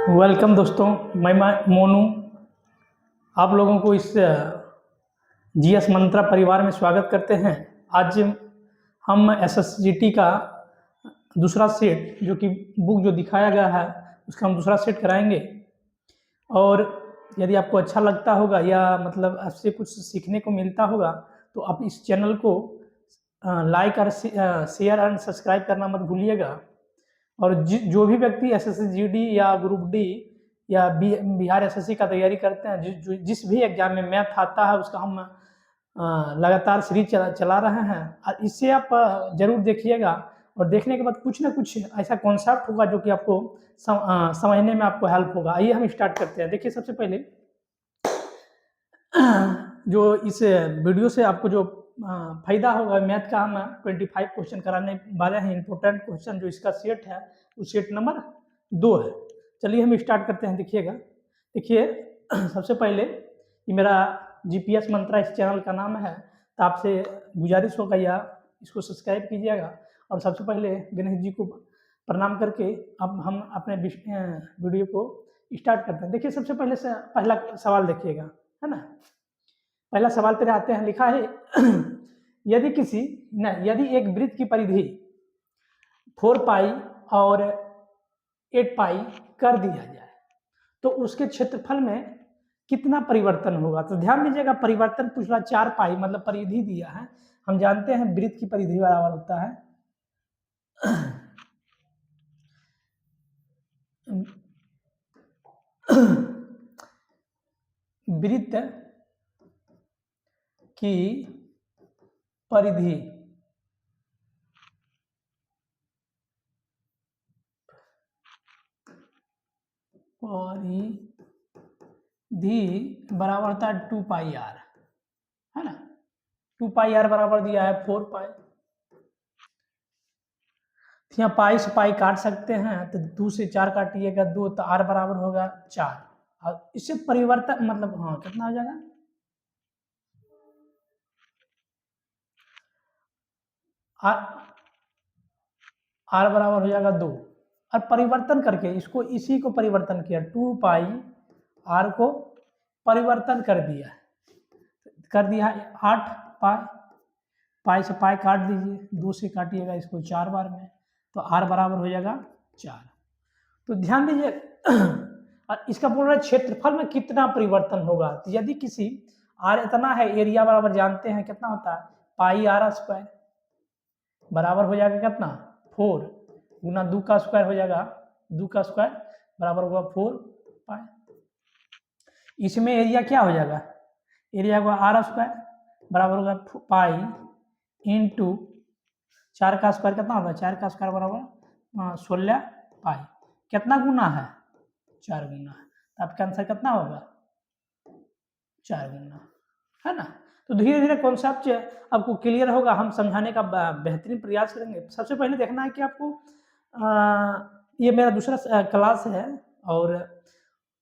Welcome दोस्तों, मैं मोनू। आप लोगों को इस जीएस मंत्रा परिवार में स्वागत करते हैं। आज हम एसएसजीटी का दूसरा सेट, जो कि बुक जो दिखाया गया है उसका हम दूसरा सेट कराएंगे। और यदि आपको अच्छा लगता होगा या मतलब आपसे कुछ सीखने को मिलता होगा तो आप इस चैनल को लाइक और शेयर एंड सब्सक्राइब करना मत भूलिएगा। और जो भी व्यक्ति एसएसजीडी या ग्रुप डी या बिहार एसएससी का तैयारी करते हैं, जिस भी एग्जाम में मैथ आता है उसका हम लगातार सीरीज चला रहे हैं। और इससे आप जरूर देखिएगा और देखने के बाद कुछ ना कुछ ऐसा कॉन्सेप्ट होगा जो कि आपको समझने में आपको हेल्प होगा। आइए हम स्टार्ट करते हैं। देखिए, सबसे पहले जो इस वीडियो से आपको जो फायदा होगा, मैथ का हम 25 क्वेश्चन कराने वाले हैं। इंपॉर्टेंट क्वेश्चन जो इसका सेट है वो सेट नंबर 2 है। चलिए हम स्टार्ट करते हैं। देखिए सबसे पहले ये मेरा जीपीएस मंत्रा इस चैनल का नाम है, तो आपसे गुजारिश होगा या इसको सब्सक्राइब कीजिएगा। और सबसे पहले गणेश जी को प्रणाम करके अब हम अपने वीडियो को स्टार्ट करते हैं। देखिए, सबसे पहले से पहला सवाल देखिएगा, है ना। पहला सवाल पे आते हैं। लिखा है यदि एक वृत्त की परिधि 4 पाई और 8 पाई कर दिया जाए तो उसके क्षेत्रफल में कितना परिवर्तन होगा। तो ध्यान दीजिएगा, परिवर्तन पूछ रहा। 4 पाई मतलब परिधि दिया है। हम जानते हैं वृत्त की परिधि बराबर होता है वृत्त की परिधि बराबर होता है 2 पाई आर, है ना। 2 पाई आर बराबर दिया है 4 पाई। यहाँ पाई से पाई काट सकते हैं, तो 2 से 4 काटिएगा 2, तो आर बराबर होगा 4। और इससे परिवर्तन मतलब हाँ कितना हो जाएगा, आर बराबर हो जाएगा 2। और परिवर्तन करके इसको इसी को परिवर्तन किया, 2 पाई आर को परिवर्तन कर दिया 8 पाई। पाई से पाई काट दीजिए, 2 से काटिएगा इसको 4 बार में, तो आर बराबर हो जाएगा 4। तो ध्यान दीजिए और इसका बोल रहा है क्षेत्रफल में कितना परिवर्तन होगा। तो यदि किसी आर इतना है, एरिया बराबर जानते हैं कितना होता है, पाई आर स्क्वायर बराबर हो जाएगा कितना, 4 गुना 2 का स्क्वायर हो जाएगा, 2 का स्क्वायर बराबर होगा 4 पाई। इसमें एरिया क्या हो जाएगा, एरिया होगा आर स्क्वायर बराबर होगा पाई इंटू 4 का स्क्वायर कितना होगा, 4 का स्क्वायर बराबर 16 पाई। कितना गुना है, 4 गुना है। तो आपका आंसर कितना होगा, 4 गुना, है ना। तो धीरे धीरे कॉन्सेप्ट आपको क्लियर होगा, हम समझाने का बेहतरीन प्रयास करेंगे। सबसे पहले देखना है कि आपको ये मेरा दूसरा क्लास है, और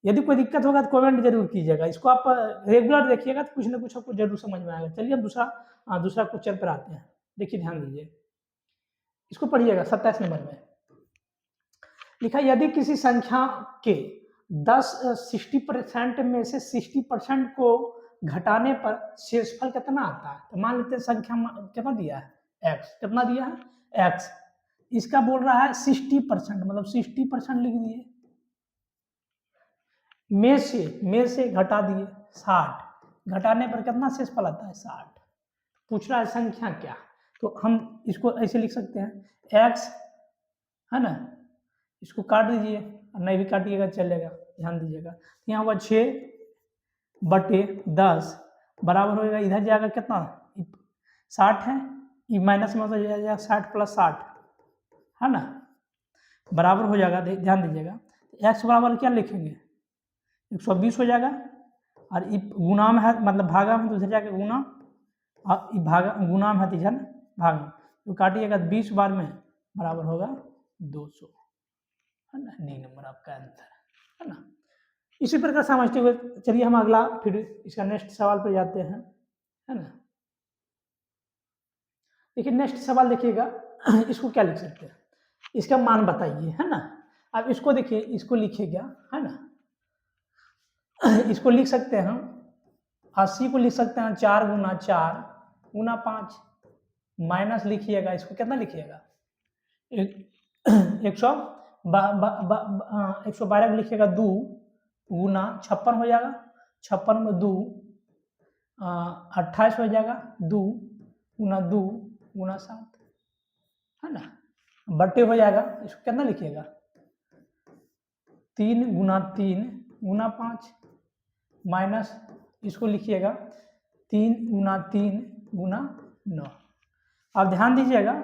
यदि कोई दिक्कत होगा तो कमेंट जरूर कीजिएगा। इसको आप रेगुलर देखिएगा तो कुछ ना कुछ आपको जरूर समझ में आएगा। चलिए हम दूसरा क्वेश्चन पर आते हैं। देखिए ध्यान दीजिए, इसको पढ़िएगा। 27 नंबर में लिखा, यदि किसी संख्या के 60% में से 60% को घटाने पर शेषफल कितना आता है। तो मान लेते हैं संख्या कितना दिया है, x कितना दिया है, x। इसका बोल रहा है 60%, मतलब 60% लिख दिए, में से घटा दिए 60, घटाने पर कितना शेषफल आता है 60। पूछ रहा है संख्या क्या, तो हम इसको ऐसे लिख सकते हैं x, है ना। इसको काट दीजिए, नहीं भी काटिएगा चलेगा। ध्यान दीजिएगा, यहाँ होगा 6/10 बराबर होगा, इधर जाएगा कितना 60 है, ये माइनस में हो जाएगा 60 + 60, है ना, बराबर हो जाएगा। ध्यान दीजिएगा, x बराबर क्या लिखेंगे, 120 हो जाएगा। और ये गुना में है, मतलब भागा में, तो इधर जाके गुना, और भागा गुना में है तो इधर भागा, तो काटिएगा 20 बार में बराबर होगा 200, है ना। डी नंबर आपका आंसर, है ना। इसी प्रकार समझते हुए चलिए हम अगला फिर इसका नेक्स्ट सवाल पर जाते हैं, है ना। देखिए नेक्स्ट सवाल देखिएगा, इसको क्या लिख सकते हैं, इसका मान बताइए, है ना। अब इसको देखिए, इसको लिखिए क्या है ना, इसको लिख सकते हैं हम 80 को लिख सकते हैं 4 गुना 4 गुना 5 माइनस लिखिएगा, इसको कितना लिखिएगा 112 को लिखिएगा 2 गुना 56 हो जाएगा, 56 में 2 28 हो जाएगा, 2 गुना 7 है ना, बटे हो जाएगा, इसको कितना लिखिएगा 3 गुना 3 गुना 5 माइनस इसको लिखिएगा 3 गुना 3 गुना 9। आप ध्यान दीजिएगा,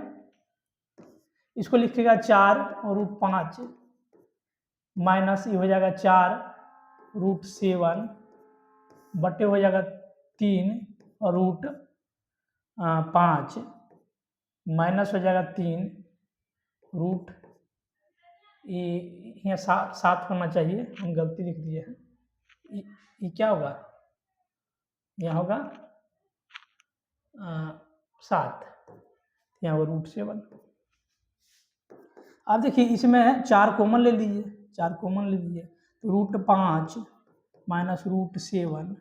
इसको लिखिएगा 4 और रूट 5 माइनस ये हो जाएगा 4 रूट 7 बटे हो जाएगा 3 और रूट 5 माइनस हो जाएगा 3 रूट ये यहाँ 7 होना चाहिए, हम गलती लिख दिए हैं, ये क्या होगा, यहाँ होगा 7, यहाँ होगा रूट 7। अब देखिए इसमें 4 कॉमन ले लीजिए, 4 कॉमन ले लीजिए तो रूट 5 माइनस रूट 7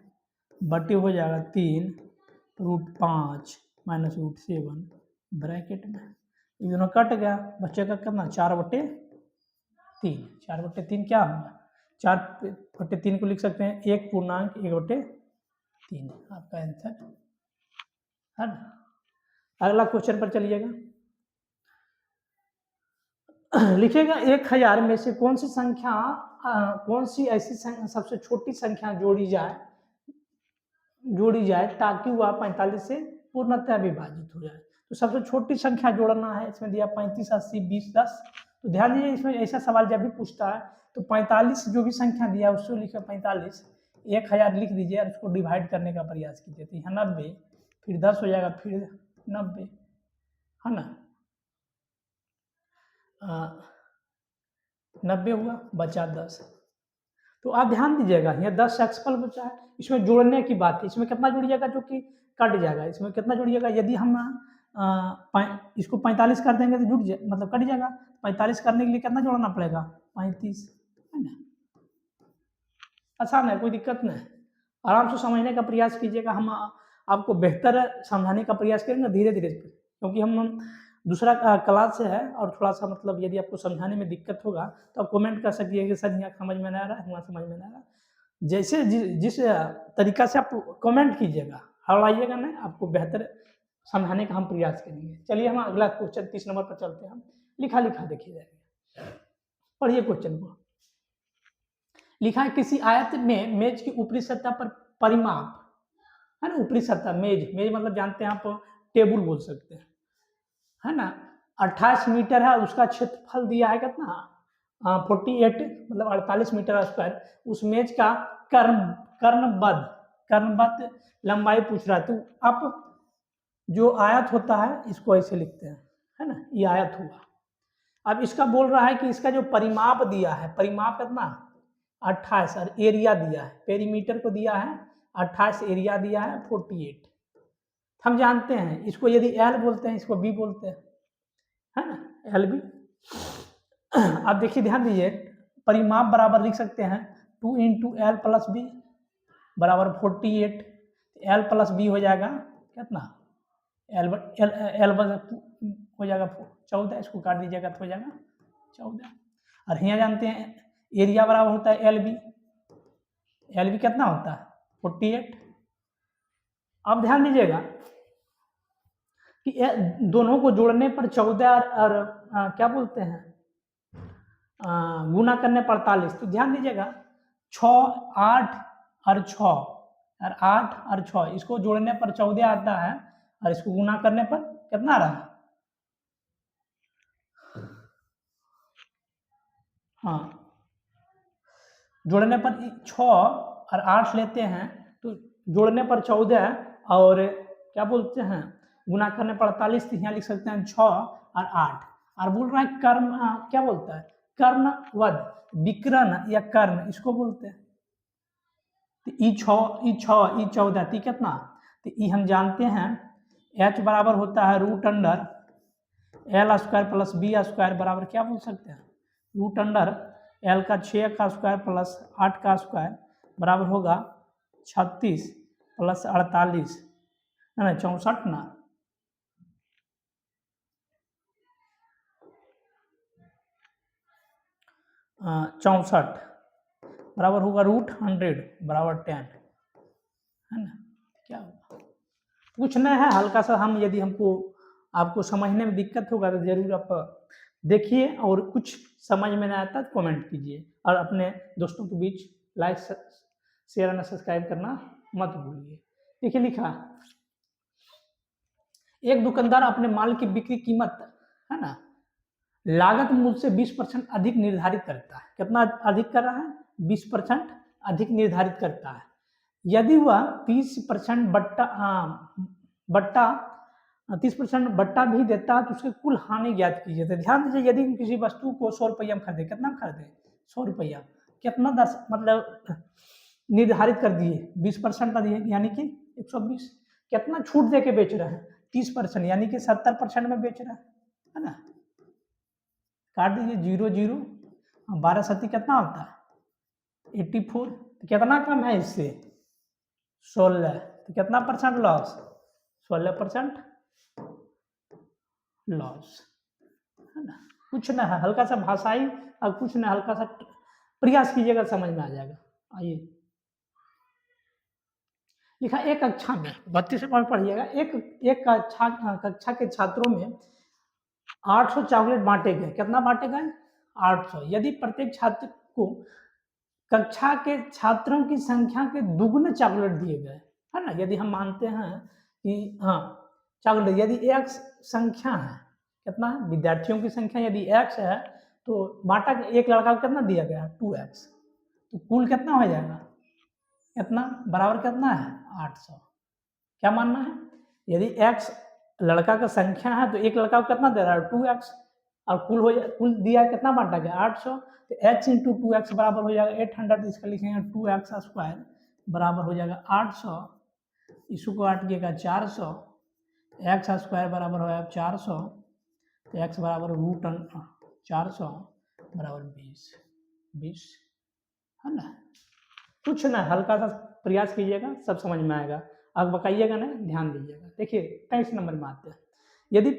बटे हो जाएगा 3 रूट 5 माइनस रूट 7 ब्रैकेट में, ये दोनों कट गया, बचेगा कितना 4/3, 4/3 क्या होगा 4/3 को लिख सकते हैं 1/1/3, आपका आंसर है ना। अगला क्वेश्चन पर चलिएगा, लिखिएगा 1000 में से कौन सी ऐसी सबसे छोटी संख्या जोड़ी जाए ताकि वह 45 से पूर्णतः विभाजित हो जाए। तो सबसे छोटी संख्या जोड़ना है, इसमें दिया 35, 80, 20, 10। तो ध्यान दीजिए, इसमें ऐसा सवाल जब भी पूछता है तो 45 जो भी संख्या दिया है उसको लिखा 45, 1000 लिख दीजिए और उसको डिवाइड करने का प्रयास कीजिए, तो यहाँ 90, फिर 10 हो जाएगा, फिर 90 है ना, 90 हुआ, बचा 10। तो आप ध्यान दीजिएगा, यहाँ 10 एक्सपल बचा है, इसमें जोड़ने की बात है, इसमें कितना जुड़िएगा जो कि कट जाएगा, इसमें कितना जुड़िएगा, यदि हम इसको 45 कर देंगे तो जुड़ जाए, मतलब कट जाएगा, 45 करने के लिए कितना जोड़ना पड़ेगा 35 है ना, आसान है, कोई दिक्कत नहीं, आराम से समझने का प्रयास कीजिएगा, हम आपको बेहतर समझाने का प्रयास करेंगे धीरे धीरे, क्योंकि हम दूसरा क्लास से है और थोड़ा सा मतलब यदि आपको समझाने में दिक्कत होगा तो आप कमेंट कर सकिए कि सर यहाँ समझ में नहीं आ रहा है, वहाँ समझ में नहीं आ रहा, जैसे जिस तरीका से आप कमेंट कीजिएगा हड़ाइएगा नहीं, आपको बेहतर समझाने का हम प्रयास करेंगे। चलिए हम अगला क्वेश्चन 30 नंबर पर चलते हैं, हम लिखा देखिए जाएगा, पढ़िए क्वेश्चन को। लिखा है किसी आयत में मेज की ऊपरी सतह पर परिमाप है ना, ऊपरी सतह मेज मतलब जानते हैं आप टेबल बोल सकते हैं है ना, 28 मीटर है, उसका क्षेत्रफल दिया है कितना 48 मतलब 48 मीटर स्क्वायर, उस मेज का कर्णबद्ध लंबाई पूछ रहा है, तो आप जो आयत होता है इसको ऐसे लिखते हैं है ना, ये आयत हुआ। अब इसका बोल रहा है कि इसका जो परिमाप दिया है, परिमाप कितना 28 और एरिया दिया है, पेरीमीटर को दिया है 28, एरिया दिया है 48। हम जानते हैं इसको यदि एल बोलते हैं, इसको बी बोलते हैं है ना, एल बी। आप देखिए ध्यान दीजिए, परिमाप बराबर लिख सकते हैं 2 × L + B बराबर 48, L + B हो जाएगा कितना L हो जाएगा 14, इसको काट दीजिएगा तो हो जाएगा 14। और यहाँ जानते हैं एरिया बराबर होता है एल बी कितना होता है 48। अब ध्यान दीजिएगा कि दोनों को जोड़ने पर 14 और क्या बोलते हैं गुना करने पर 48, तो ध्यान दीजिएगा 6, 8 और 6 और 8 और 6, इसको जोड़ने पर 14 आता है और इसको गुना करने पर कितना आ रहा है, हाँ जोड़ने पर 6 और 8 लेते हैं तो जोड़ने पर 14 और क्या बोलते हैं गुना करने पर 48, तो यहाँ लिख सकते हैं 6 और 8। और बोल रहा है कर्ण क्या बोलता है कर्णवद विकर्ण या कर्ण इसको बोलते हैं, तो ई 14 ती कितना, तो ई हम जानते हैं h बराबर होता है √L² + B² बराबर क्या बोल सकते हैं रूट अंडर एल का 6 का स्क्वायर प्लस 8 का स्क्वायर बराबर होगा 36 प्लस 48 ना 64 ना 64 बराबर होगा √100 बराबर 10 है ना। क्या होगा कुछ नहीं है, हल्का सा हम यदि हमको आपको समझने में दिक्कत होगा तो जरूर आप देखिए, और कुछ समझ में नहीं आता तो कमेंट कीजिए, और अपने दोस्तों के बीच लाइक शेयर और सब्सक्राइब करना मत भूलिए। देखिए लिखा, एक दुकानदार अपने माल की बिक्री कीमत है ना लागत मूल्य से 20% अधिक निर्धारित करता है। कितना अधिक कर रहा है? 20% अधिक निर्धारित करता है। यदि वह 30% बट्टा 30% बट्टा भी देता है तो उसकी कुल हानि ज्ञात कीजिए। तो ध्यान दीजिए, यदि किसी वस्तु को 100 रुपया में खरीदे, कितना में खरीदे? 100 रुपया। कितना मतलब निर्धारित कर दिए 20% का दिए, यानी कि 120। कितना छूट दे के बेच रहे हैं? 30%, यानी कि 70% में बेच रहे हैं, है ना। काट दीजिए 0 0, 12 सती कितना होता है? 84। तो कितना कम है इससे? 16। तो कितना परसेंट लॉस? 16% लॉस, है ना। कुछ ना है, हल्का सा भाषाई और कुछ ना, हल्का सा प्रयास कीजिएगा, समझ में आ जाएगा। आइए लिखा, एक कक्षा में 32 पॉइंट पढ़िएगा। एक कक्षा के छात्रों में 800 चॉकलेट बांटे गए। कितना बांटे गए? 800। यदि प्रत्येक छात्र को कक्षा के छात्रों की संख्या के दुगुने चॉकलेट दिए गए, है ना, यदि हम मानते हैं कि हाँ चॉकलेट यदि x संख्या है, कितना है विद्यार्थियों की संख्या यदि x है, तो बांटा एक लड़का को कितना दिया गया? 2x। तो कुल कितना हो जाएगा? इतना बराबर कितना है? 800। क्या मानना है? यदि x लड़का का संख्या है तो एक लड़का को कितना दे रहा है? 2x। और कुल दिया कितना बांटा गया? 800। तो x इंटू 2x बराबर हो जाएगा 800। इसका लिखेंगे 2x स्क्वायर बराबर हो जाएगा 800। इसको काटिएगा 400। x स्क्वायर बराबर हो जाएगा 400। तो x बराबर √400 बराबर 20 है ना। कुछ ना, हल्का सा प्रयास कीजिएगा, सब समझ में आएगा। अब बताइएगा ना, ध्यान दीजिएगा। देखिए 23 नंबर में आते हैं। यदि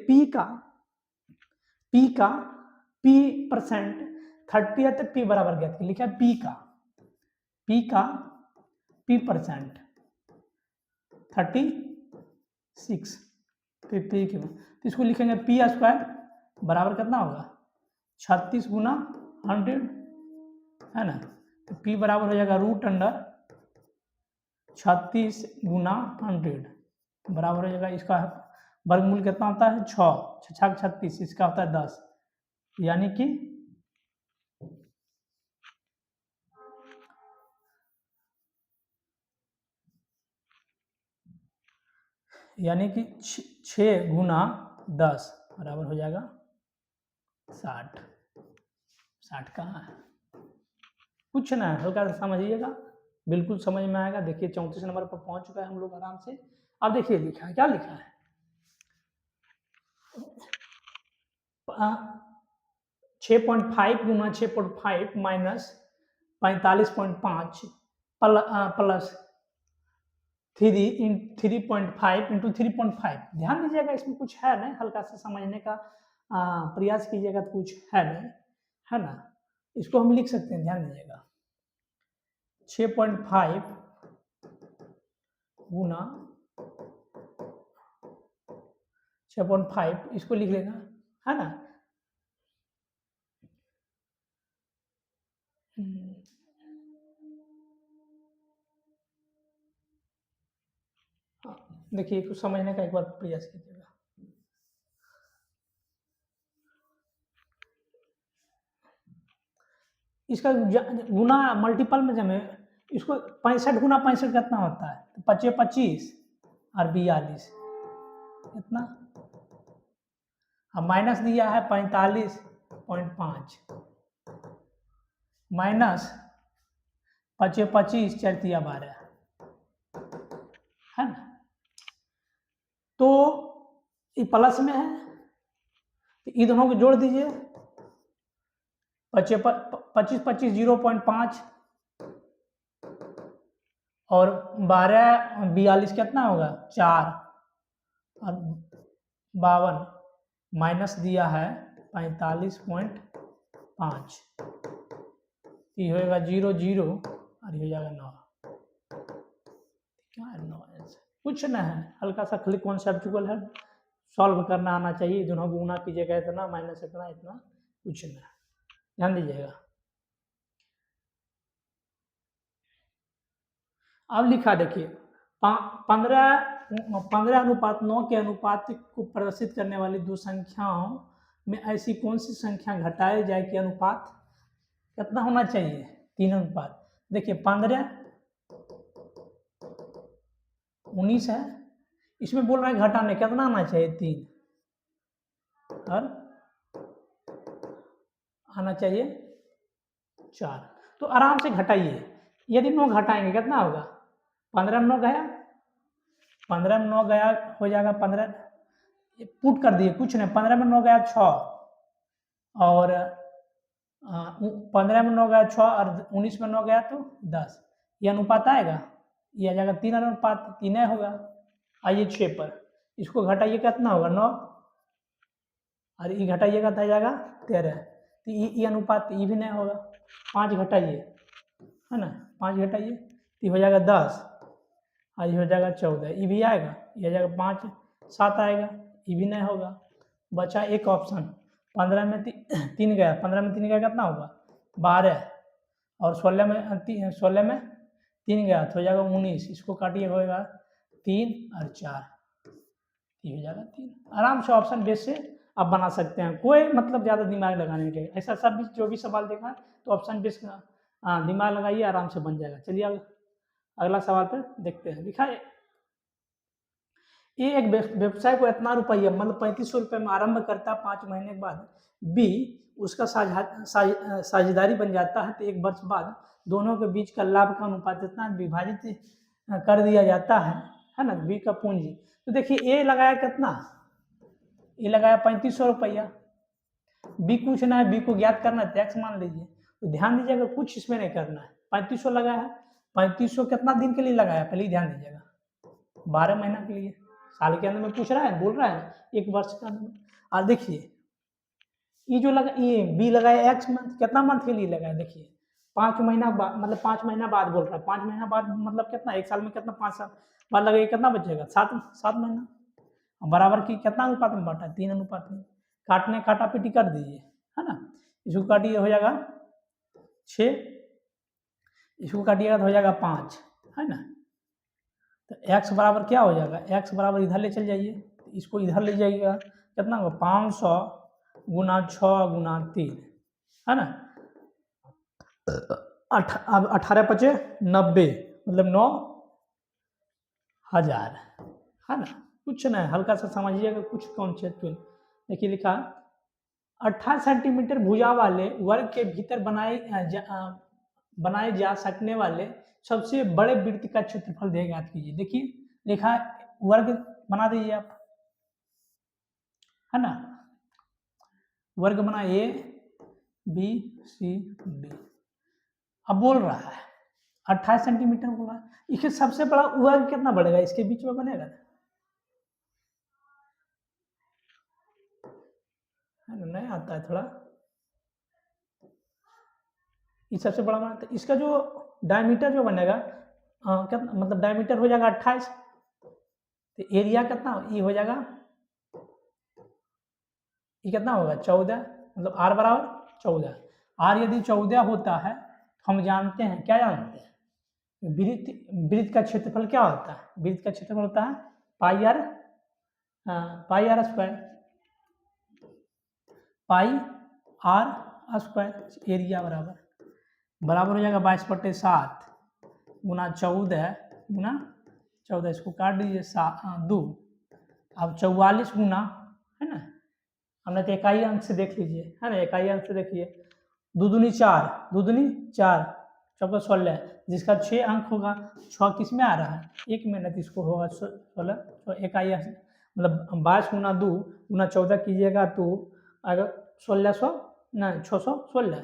P% 30 है तो P बराबर ज्ञात कीजिए। लिखा P% 36। तो इसको लिखेंगे P स्क्वायर बराबर कितना होगा? 36 गुना 100, है ना। तो P बराबर हो जाएगा √36 गुना 100 बराबर हो जाएगा, इसका वर्गमूल कितना होता है? 6 6 36, इसका होता है 10, यानी कि यानी कि 6 गुना 10 बराबर हो जाएगा 60। 60 कहाँ है? कुछ ना, हल्का सा समझिएगा, बिल्कुल समझ में आएगा। देखिए 34 नंबर पर पहुंच चुका है हम लोग आराम से। अब देखिए लिखा है, क्या लिखा है? 6.5 गुना 6.5 माइनस 45.5 प्लस 3.5 इंटू 3.5। ध्यान दीजिएगा, इसमें कुछ है नहीं, हल्का सा समझने का प्रयास कीजिएगा तो कुछ है नहीं, है ना। इसको हम लिख सकते हैं, ध्यान दीजिएगा 6.5 गुना 6.5, इसको लिख लेगा, है ना। देखिए कुछ समझने का एक बार प्रयास कीजिएगा। इसका गुना मल्टीपल में जमे, इसको 65 गुना 65 कितना होता है? तो 25 25 और 42 कितना, अब माइनस दिया है 45.5 माइनस 25 25 4 12, है ना। तो ये प्लस में है, तो ये दोनों को जोड़ दीजिए, 25 25 0.5 और 12 42 कितना होगा 4 और 52 माइनस दिया है 45.5, ये होगा 0 0 और ये हो जाएगा 9। क्या है 9 आंसर? कुछ ना है, हल्का सा खाली कॉन्सेप्चुअल है, सॉल्व करना आना चाहिए। दोनों गुना कीजिएगा इतना माइनस इतना इतना, कुछ ना, ध्यान दीजिएगा। अब लिखा देखिए 15:9 के अनुपात को प्रदर्शित करने वाली दो संख्याओं में ऐसी कौन सी संख्या घटाई जाए कि अनुपात कितना होना चाहिए 3 अनुपात। देखिए 15 19 है, इसमें बोल रहा है घटाने कितना आना चाहिए 3 और आना चाहिए 4, तो आराम से घटाइए। यदि 9 घटाएंगे कितना होगा 15 में 9 गया, 15 में 9 गया हो जाएगा 15, पुट कर दिए कुछ नहीं, 15 में 9 गया 6 और 15 में 9 गया 6 और 19 में 9 गया तो 10, ये अनुपात आएगा, ये आ जाएगा 3 अनुपात 3 होगा। आइए 6 पर, इसको घटाइए कितना होगा 9 और ये घटाइएगा तो आ जाएगा 13, तो ये अनुपात ये भी नहीं होगा। 5 घटाइए है ना, 5 घटाइए तो हो जाएगा 10 और ये हो जाएगा 14, ये भी आएगा, ये आ जाएगा 5 7 आएगा, ये भी नहीं होगा। बचा एक ऑप्शन 15 में 3 गया, 15 में 3 गया कितना होगा 12 और 16 में 3 गया तो हो जाएगा 19, इसको काटिए होगा 3 और 4, ये हो जाएगा 3। आराम से ऑप्शन बेस से आप बना सकते हैं, कोई मतलब ज़्यादा दिमाग लगाने के, ऐसा सब भी जो भी सवाल देखा है तो ऑप्शन बेस का दिमाग लगाइए, आराम से बन जाएगा। चलिए अगला सवाल पर देखते हैं। लिखा है ए एक व्यवसाय को इतना रुपया मतलब 3500 रुपये में आरंभ करता है, 5 महीने के बाद बी उसका साझेदारी बन जाता है, तो 1 वर्ष बाद दोनों के बीच का लाभ का अनुपात इतना विभाजित कर दिया जाता है ना, बी का पूंजी। तो देखिए ए लगाया कितना, ए लगाया 3500 रुपया, बी कुछ ना है, बी को ज्ञात करना है, टैक्स मान लीजिए। तो ध्यान दीजिएगा कुछ इसमें नहीं करना है, 3500 लगाया है, 3500 कितना दिन के लिए लगाया पहले ही ध्यान दीजिएगा, 12 महीना के लिए, साल के अंदर में पूछ रहा है, बोल रहा है 1 वर्ष का अंदर। और देखिए ये जो लगा, ये बी लगाया एक्स मंथ, कितना मंथ के लिए लगाया, देखिए 5 महीना बाद, मतलब 5 महीना बाद बोल रहा है, 5 महीना बाद मतलब कितना, 1 साल में कितना 5 साल बाद लगेगा, कितना बचेगा 7 महीना, बराबर की कितना अनुपात में बांटा है 3 अनुपात में। काटने काटा पीटी कर दीजिए है ना, इसको काटिए हो जाएगा 6, इसको काटिएगा तो हो जाएगा 5 है ना। तो x बराबर क्या हो जाएगा, x बराबर इधर ले चल जाइए, इसको इधर ले जाइएगा, कितना होगा 500 गुना 6 गुना 3 है ना, अब 18 पचे 90 मतलब 9000 है ना। कुछ नहीं, हल्का सा समझिएगा, कुछ कॉन्सेप्चुअल। देखिए लिखा 28 सेंटीमीटर भुजा वाले वर्ग के भीतर बनाए जा सकने वाले सबसे बड़े वृत्त का क्षेत्रफल दे ज्ञात कीजिए। देखिए लिखा वर्ग बना दीजिए आप है ना, वर्ग बना ए बी सी डी। अब बोल रहा है 28 सेंटीमीटर बोल रहा है, इसके सबसे बड़ा वर्ग कितना बढ़ेगा, इसके बीच में बनेगा ना, नहीं आता है थोड़ा, ये सबसे बड़ा बना, तो इसका जो डायमीटर जो बनेगा कितना, मतलब डायमीटर हो जाएगा 28, तो एरिया कितना ये हो जाएगा, ये कितना होगा 14, मतलब आर बराबर 14। आर यदि 14 होता है तो हम जानते हैं, क्या जानते हैं, वृत्त का क्षेत्रफल क्या होता है, वृत्त का क्षेत्रफल होता है pi r square, pi r square. Area बराबर हो जाएगा 22/7 गुना 14 गुना 14, इसको काट दीजिए 2, अब 44 गुना है ना, हमने तो इकाई अंक से देख लीजिए है ना, इकाई अंक से देखिए 2 दूनी 4, 2 दूनी 4, 4 16, जिसका 6 अंक होगा, 6 किस में आ रहा है 1 में, नहीं तो इसको होगा 16, तो इकाई मतलब 22 गुना 2 गुना 14 कीजिएगा तो अगर 1600 नहीं 616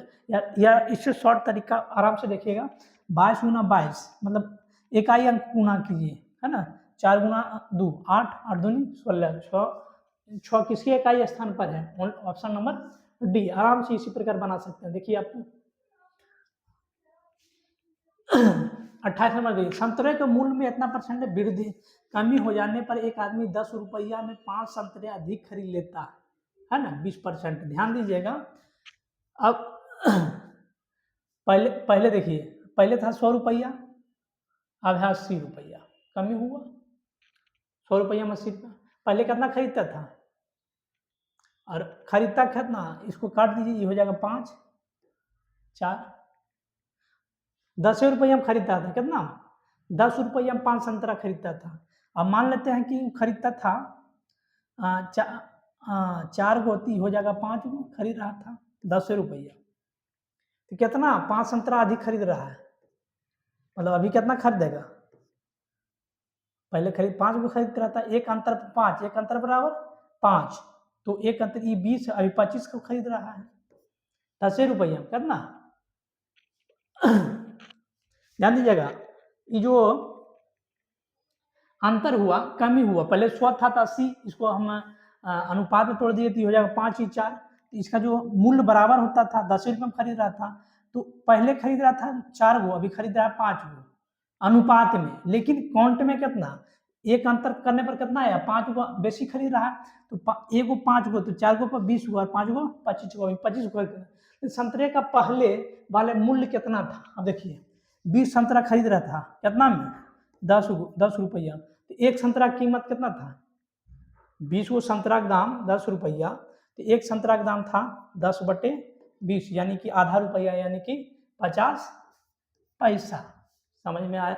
या इससे शॉर्ट तरीका आराम से देखिएगा, 22 गुना 22 मतलब इकाई अंक गुना कीजिए, है ना, 4 गुना 2 8, 8 दूनी 16, 6 किसके इकाई स्थान पर है, ऑप्शन नंबर डी। आराम से इसी प्रकार बना सकते हैं। देखिए आपको 28 नंबर देखिए, संतरे के मूल्य में इतना परसेंट वृद्धि कमी हो जाने पर एक आदमी 10 रुपया में 5 संतरे अधिक खरीद लेता है ना, 20%। ध्यान दीजिएगा, अब पहले पहले देखिए, पहले था 100 रुपया, अब है 80 रुपया, कमी हुआ 100 रुपया में 80 रुपया। पहले कितना खरीदता था, और खरीदता कितना, इसको काट दीजिए, ये हो जाएगा 5 4, 10 रुपया में खरीदता था, कितना 10 रुपया में 5 संतरा खरीदता था। अब मान लेते हैं कि खरीदता था 4 गो, हो जाएगा 5 गो खरीद रहा था 10 रुपया, तो कितना 5 संतरा अधिक खरीद रहा है, मतलब अभी कितना खरीदेगा, पहले खरीद 5 गो खरीद रहा था, एक अंतर 5, एक अंतर बराबर 5, तो एक अंतर ये 20, अभी 25 को खरीद रहा है 10 रुपया कितना। ध्यान दीजिएगा, ये जो अंतर हुआ, कमी हुआ, पहले 100 था तो 80, इसको हम अनुपात में तोड़ दिए तो हो जाएगा 5 ही 4, तो इसका जो मूल्य बराबर होता था 10 रुपये में खरीद रहा था, तो पहले खरीद रहा था 4 गो, अभी खरीद रहा है 5 गो अनुपात में, लेकिन काउंट में कितना, एक अंतर करने पर कितना आया, 5 गो बेसी खरीद रहा है, तो एक गो 5 गो, तो 4 गो पर 20 गो, और 5 गो 25 गो, 25 गो। तो संतरे का पहले वाले मूल्य कितना था, अब देखिए 20 संतरा खरीद रहा था कितना में, 10 रुपया, तो एक संतरा की कीमत कितना था, 20 गो संतरा का दाम 10 रुपया, तो एक संतरा का दाम था 10/20, यानी कि आधा रुपया, यानी कि 50 पैसा। समझ में आया,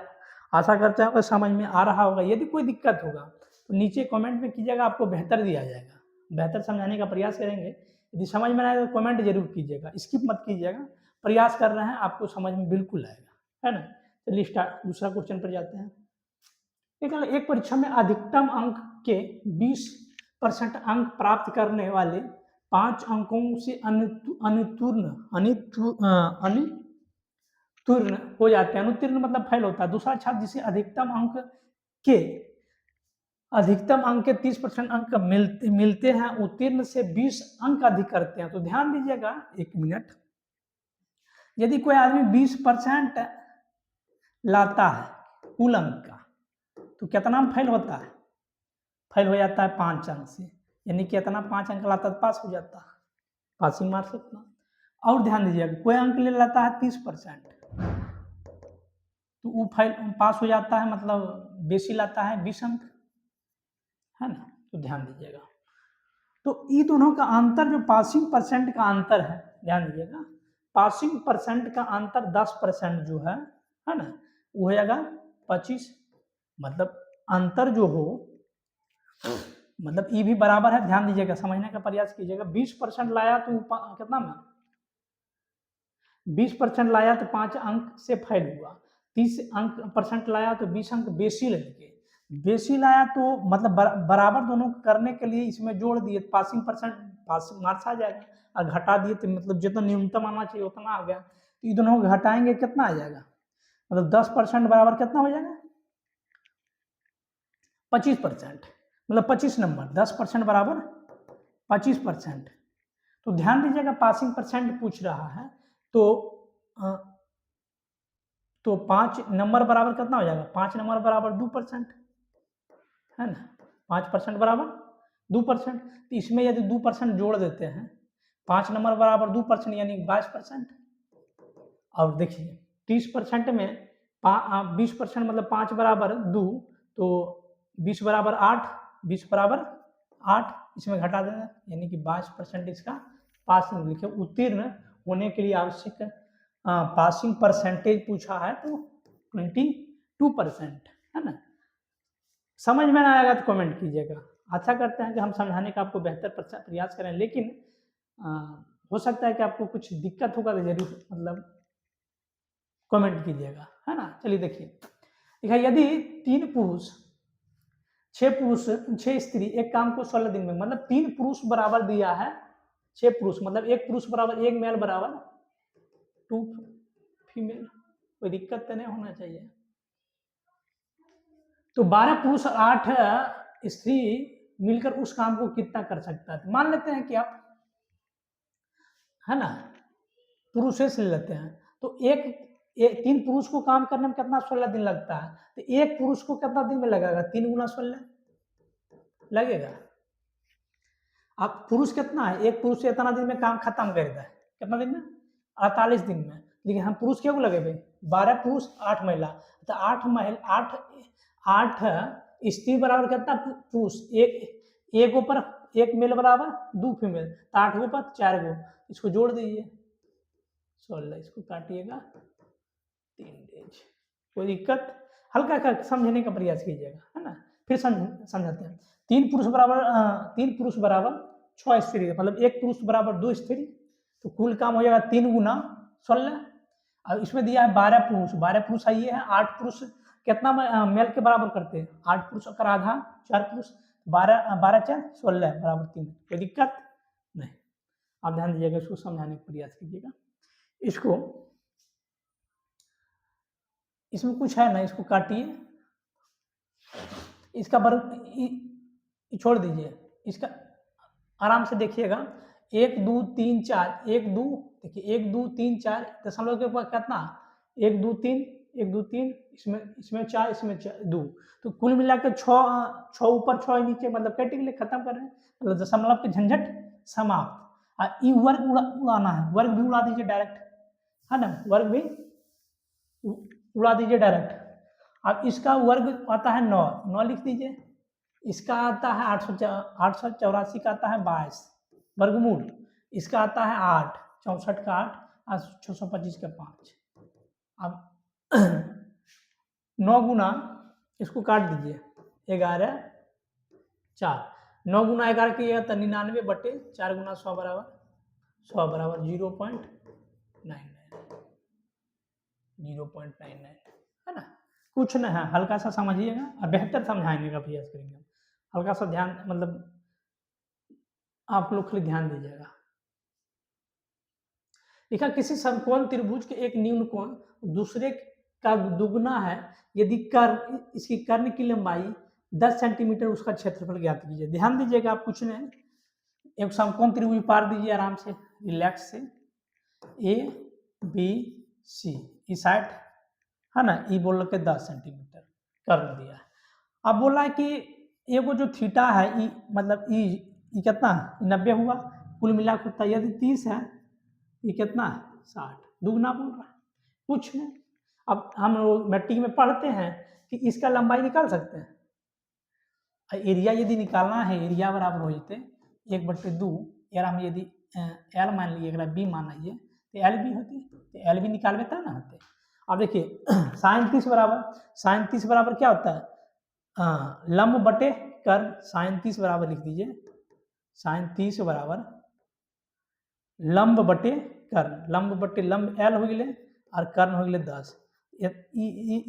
आशा करते हैं समझ में आ रहा होगा। यदि कोई दिक्कत होगा तो नीचे कमेंट में कीजिएगा, आपको बेहतर दिया जाएगा, बेहतर समझाने का प्रयास करेंगे। यदि समझ में आए तो कमेंट जरूर कीजिएगा, स्किप मत कीजिएगा, प्रयास कर रहे हैं, आपको समझ में बिल्कुल आएगा, है ना। चलिए स्टार्ट, दूसरा क्वेश्चन पर जाते हैं। एक परीक्षा में अधिकतम अंक के 20% अंक प्राप्त करने वाले 5 अंकों से अनुत्तीर्ण हो जाते हैं। अनुत्तीर्ण मतलब फेल होता है। दूसरा छात्र जिसे अधिकतम अंक के 30% अंक मिलते हैं, उत्तीर्ण से 20 अंक अधिक करते हैं। तो ध्यान दीजिएगा, 1 मिनट, यदि कोई आदमी 20% लाता है कुल अंक का, तो कितना फेल होता है, फेल हो जाता है 5 अंक से, यानी कि इतना 5 अंक लाता है पास हो जाता है, पासिंग मार्क्स इतना। और ध्यान दीजिएगा, कोई अंक ले लेता है 30%, तो वो फेल पास हो जाता है, मतलब बेसी लाता है 20 अंक, है ना। तो ध्यान दीजिएगा, तो ये दोनों का अंतर, जो पासिंग परसेंट का अंतर है, ध्यान दीजिएगा, पासिंग परसेंट का अंतर 10% जो है ना, वो हो जाएगा 25, मतलब अंतर जो हो, मतलब ये भी बराबर है। ध्यान दीजिएगा, समझने का प्रयास कीजिएगा। 20% लाया तो कितना में, 20% लाया तो 5 अंक से फेल हुआ, 30% लाया तो 20 अंक बेसी लगे, बेसी लाया तो मतलब बराबर दोनों करने के लिए इसमें जोड़ दिए, पासिंग मार्क्स आ जाएगा, और घटा दिए तो मतलब जितना न्यूनतम आना चाहिए उतना आ गया, तो ये दोनों घटाएंगे कितना आ जाएगा, मतलब 10% बराबर कितना हो जाएगा, 25%, मतलब 25 नंबर, 10% बराबर 25%। तो ध्यान दीजिएगा, पासिंग परसेंट पूछ रहा है, तो 5 नंबर बराबर कितना हो जाएगा, 5 नंबर बराबर 2%, है ना, 5% बराबर 2%, तो इसमें यदि 2% जोड़ देते हैं, 5 नंबर बराबर 2%, यानी 22%। और देखिए 30% में 20% मतलब 5 बराबर 2, तो 20 बराबर 8, 20 बराबर 8, इसमें घटा देना, यानी कि 22% इसका पासिंग लिखे। उत्तीर्ण होने के लिए आवश्यक पासिंग परसेंटेज पूछा है, तो 22%, है ना। समझ में ना आएगा तो कमेंट कीजिएगा, अच्छा करते हैं कि हम समझाने का आपको बेहतर प्रयास करें, लेकिन हो सकता है कि आपको कुछ दिक्कत होगा तो जरूर मतलब कमेंट कीजिएगा, है ना। चलिए देखिए, यदि 3 पुरुष 6 स्त्री एक काम को 16 दिन में, मतलब 3 पुरुष बराबर दिया है 6 पुरुष, मतलब एक पुरुष बराबर एक मेल बराबर 2 फीमेल, कोई दिक्कत तो नहीं होना चाहिए। तो 12 पुरुष 8 स्त्री मिलकर उस काम को कितना कर सकता है? मान लेते हैं कि आप, है ना, पुरुष ले लेते हैं, तो एक 3 पुरुष को काम करने में कितना 16 दिन लगता है, तो एक पुरुष को कितना दिन में लगेगा? 3 गुना 16 लगेगा। अब पुरुष कितना है, एक पुरुष इतना दिन में काम खत्म कर देता है, कितना दिन में? 48 दिन में। लेकिन हम पुरुष क्यों लगे भाई? 12 पुरुष 8 महिला, तो 8 महिला 8 स्त्री बराबर कितना पुरुष? एक ऊपर एक मेल बराबर 2 फीमेल, तो 8 के ऊपर 4 गो, इसको जोड़ दीजिए 16, इसको काटिएगा 3 डेज, कोई दिक्कत? हल्का का समझने का प्रयास कीजिएगा, है ना। फिर समझाते हैं। 3 पुरुष बराबर 6 स्त्री, मतलब एक पुरुष बराबर 2 स्त्री, तो कुल काम हो जाएगा 3 गुना 16। अब इसमें दिया है 12 पुरुष है, ये है 8 पुरुष कितना मेल के बराबर करते हैं? 8 पुरुष कर आधा 4 पुरुष, 12 4 16 बराबर 3, कोई दिक्कत नहीं। आप ध्यान दीजिएगा, इसको समझाने का प्रयास कीजिएगा। इसमें कुछ है ना, इसको काटिए, इसका वर्ग छोड़ दीजिए, इसका आराम से देखिएगा। 1 2 3 4 1 2, देखिए 1 2 3 4 दशमलव के ऊपर कितना? 1 2 3 1 2 3, इसमें 4, इसमें 2, तो कुल मिला के 6 ऊपर 6 नीचे, मतलब कैटेगरी खत्म कर रहे हैं, मतलब दशमलव के झंझट समाप्त। ये वर्ग उड़ाना है, वर्ग भी उड़ा दीजिए डायरेक्ट, है ना, वर्ग भी उड़ा दीजिए डायरेक्ट। अब इसका वर्ग आता है 9 लिख दीजिए, इसका आता है 884 का आता है 22 वर्गमूल, इसका आता है 8, 64 का 8 और 625 का 5। अब 9 गुना, इसको काट दीजिए, 11 4, 9 गुना 11 कीजिएगा तो 99 बटे 4 गुना 100 बराबर 0.99, है ना। कुछ नहीं है, हल्का सा समझिएगा और बेहतर समझाने का प्रयास करेंगे। हल्का सा ध्यान, मतलब आप लोग खाली ध्यान दीजिएगा। लिखा किसी समकोण त्रिभुज के एक न्यून कोण दूसरे का दुगुना है, यदि इसकी कर्ण की लंबाई 10 सेंटीमीटर, उसका क्षेत्रफल ज्ञात कीजिए। ध्यान दीजिएगा, आप कुछ नहीं, एक समकोण त्रिभुज पार दीजिए आराम से, रिलैक्स से, A B C, E side, है ना, ई बोल के 10 सेंटीमीटर कर्ण दिया है। अब बोला है कि ये वो जो थीटा है, ई मतलब ई कितना 90 हुआ, कुल मिला कर यदि 30 है, ये कितना 60, दुगना बोल रहा है, कुछ नहीं। अब हम लोग मैट्रिक में पढ़ते हैं कि इसका लंबाई निकाल सकते हैं, एरिया यदि निकालना है, एरिया बराबर हो जाते 1/2, यार हम यदि एल मान लिए, अगर बी मान लीजिए तो एल भी होती, तो एल भी निकाल में ना होते। अब देखिए साइन 30 बराबर क्या होता है? लंब बटे कर्ण, साइन 30 बराबर लिख दीजिए, साइन 30 बराबर लंब बटे कर्ण, लंब बटे लंब एल हो गए और कर्ण हो गए 10। ये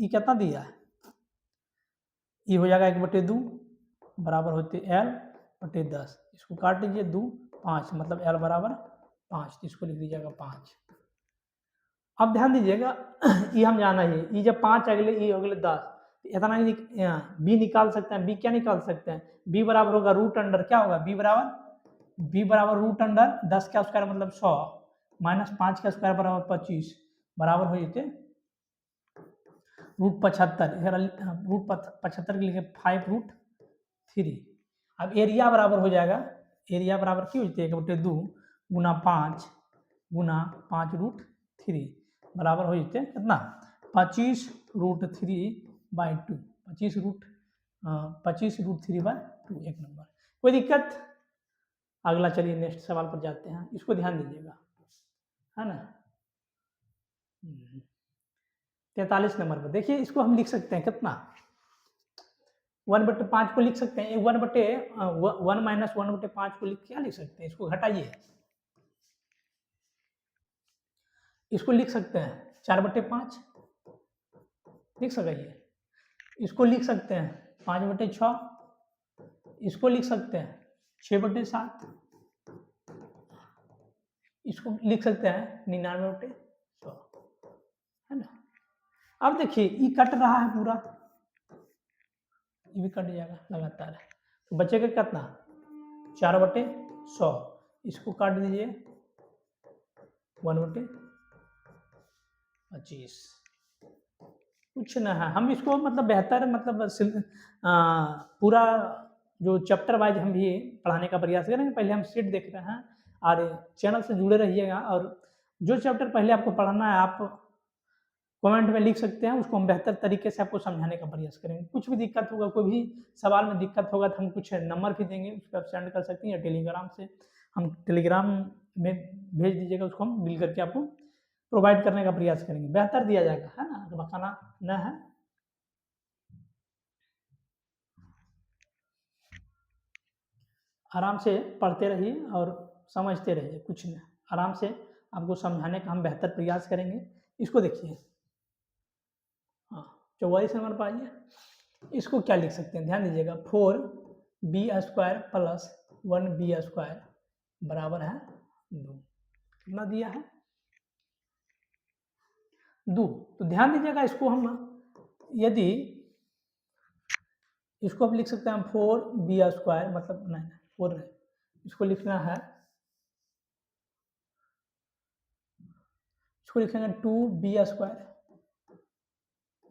कितना दिया है? ये हो जाएगा 1/2 बराबर होते एल बटे 10, इसको काट दीजिए 2 5, मतलब एल बराबर 5, तो इसको लिख दीजिएगा 5। अब ध्यान दीजिएगा, ये हम जाना है, ये जब 5 अगले ये अगले 10, इतना ही बी निकाल सकते हैं। बी क्या निकाल सकते हैं? बी बराबर होगा रूट अंडर, क्या होगा? बी बराबर रूट अंडर 10 का स्क्वायर मतलब 100 माइनस 5 का स्क्वायर बराबर 25 बराबर हो जाते रूट 75, रूट 75 के लिए 5√3। अब एरिया बराबर हो जाएगा, एरिया बराबर क्यों होते 1/2 गुना 5√3 बराबर हो जाते कितना? 25√3/2, 25√3/2, एक नंबर। कोई दिक्कत? अगला चलिए नेक्स्ट सवाल पर जाते हैं, इसको ध्यान दीजिएगा, है ना। 43 नंबर पर देखिए, इसको हम लिख सकते हैं कितना? 1/5 को लिख सकते हैं, 1 माइनस 1/5 को क्या लिख सकते हैं? इसको घटाइए, इसको लिख सकते हैं 4/5 लिख सकेंगे, इसको लिख सकते हैं 5/6, इसको लिख सकते हैं 6/7, इसको लिख सकते हैं 99/100, है ना। अब देखिए ये कट रहा है पूरा, ये भी कट जाएगा लगातार, तो बचेगा कितना 4/100, इसको काट दीजिए 1/25, कुछ ना है। हम इसको मतलब बेहतर मतलब पूरा जो चैप्टर वाइज हम भी पढ़ाने का प्रयास करेंगे। पहले हम सीट देख रहे हैं और चैनल से जुड़े रहिएगा, और जो चैप्टर पहले आपको पढ़ाना है आप कमेंट में लिख सकते हैं, उसको हम बेहतर तरीके से आपको समझाने का प्रयास करेंगे। कुछ भी दिक्कत होगा, कोई भी सवाल में दिक्कत होगा तो हम कुछ नंबर भी देंगे, उस पर आप सेंड कर सकते हैं, या टेलीग्राम से हम टेलीग्राम में भेज दीजिएगा, उसको हम मिल करके आपको प्रोवाइड करने का प्रयास करेंगे, बेहतर दिया जाएगा, है ना, तो बकाना न है। आराम से पढ़ते रहिए और समझते रहिए, कुछ नहीं, आराम से आपको समझाने का हम बेहतर प्रयास करेंगे। इसको देखिए, हाँ 44 नंबर पर आइए, इसको क्या लिख सकते हैं, ध्यान दीजिएगा, 4b² प्लस 1b² बराबर है 2, कितना दिया है 2। तो ध्यान दीजिएगा, इसको हम यदि इसको आप लिख सकते हैं 4b² मतलब नहीं 4 नहीं, इसको लिखना है, इसको लिखेंगे 2b²